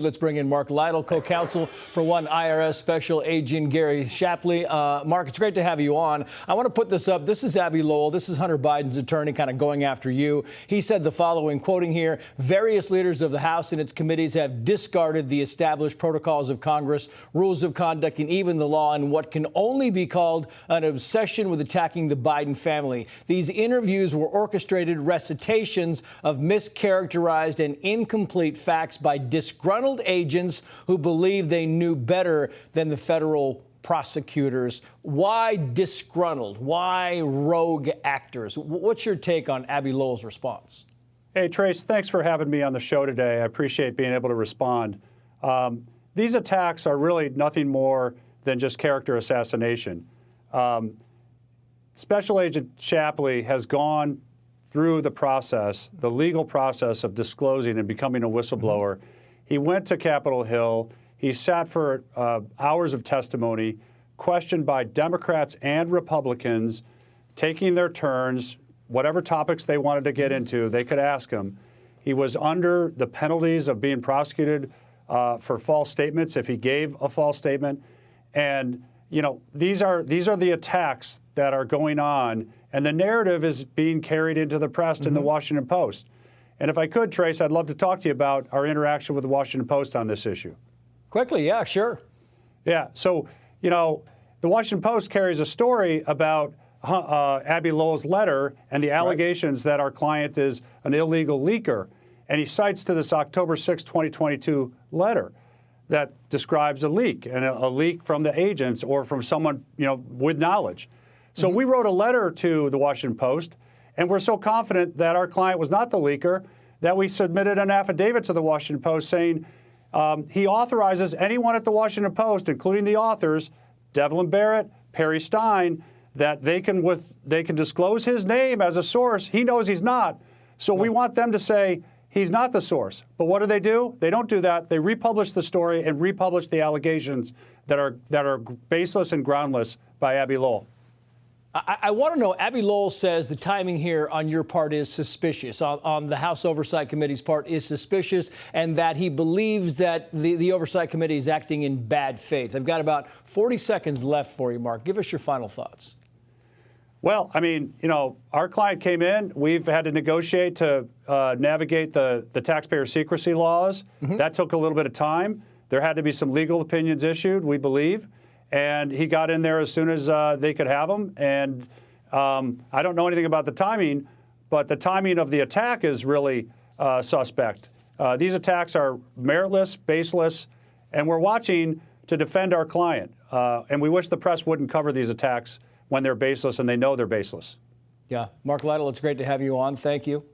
Let's bring in Mark Lytle, co-counsel for one IRS Special Agent Gary Shapley. Mark, it's great to have you on. I want to put this up. This is Abby Lowell. This is Hunter Biden's attorney kind of going after you. He said the following, quoting here, various leaders of the House and its committees have discarded the established protocols of Congress, rules of conduct, and even the law in what can only be called an obsession with attacking the Biden family. These interviews were orchestrated recitations of mischaracterized and incomplete facts by disgruntled agents who believe they knew better than the federal prosecutors. Why disgruntled? Why rogue actors? What's your take on Abby Lowell's response? Hey, Trace, thanks for having me on the show today. I appreciate being able to respond. These attacks are really nothing more than just character assassination. Special Agent Shapley has gone through the process, the legal process of disclosing and becoming a whistleblower. He went to Capitol Hill. He sat for hours of testimony, questioned by Democrats and Republicans, taking their turns, whatever topics they wanted to get into, they could ask him. He was under the penalties of being prosecuted for false statements if he gave a false statement. And, you know, these are the attacks that are going on, and the narrative is being carried into the press in the Washington Post. And if I could, Trace, I'd love to talk to you about our interaction with the Washington Post on this issue. Quickly, yeah, sure. Yeah, so, you know, the Washington Post carries a story about Abby Lowell's letter and the allegations that our client is an illegal leaker. And he cites to this October 6, 2022 letter that describes a leak, and a leak from the agents or from someone, you know, with knowledge. So we wrote a letter to the Washington Post, and we're so confident that our client was not the leaker that we submitted an affidavit to the Washington Post saying he authorizes anyone at the Washington Post, including the authors, Devlin Barrett, Perry Stein, that they can disclose his name as a source. He knows he's not. So we want them to say he's not the source. But what do? They don't do that. They republish the story and republish the allegations that are baseless and groundless by Abby Lowell. I want to know, Abby Lowell says the timing here on your part is suspicious, on the House Oversight Committee's part is suspicious, and that he believes that the Oversight Committee is acting in bad faith. I've got about 40 seconds left for you, Mark. Give us your final thoughts. Well, I mean, you know, our client came in. We've had to negotiate to navigate the taxpayer secrecy laws. That took a little bit of time. There had to be some legal opinions issued, we believe. And he got in there as soon as they could have him. And I don't know anything about the timing, but the timing of the attack is really suspect. These attacks are meritless, baseless, and we're watching to defend our client. And we wish the press wouldn't cover these attacks when they're baseless, and they know they're baseless. Yeah. Mark Lytle, it's great to have you on. Thank you.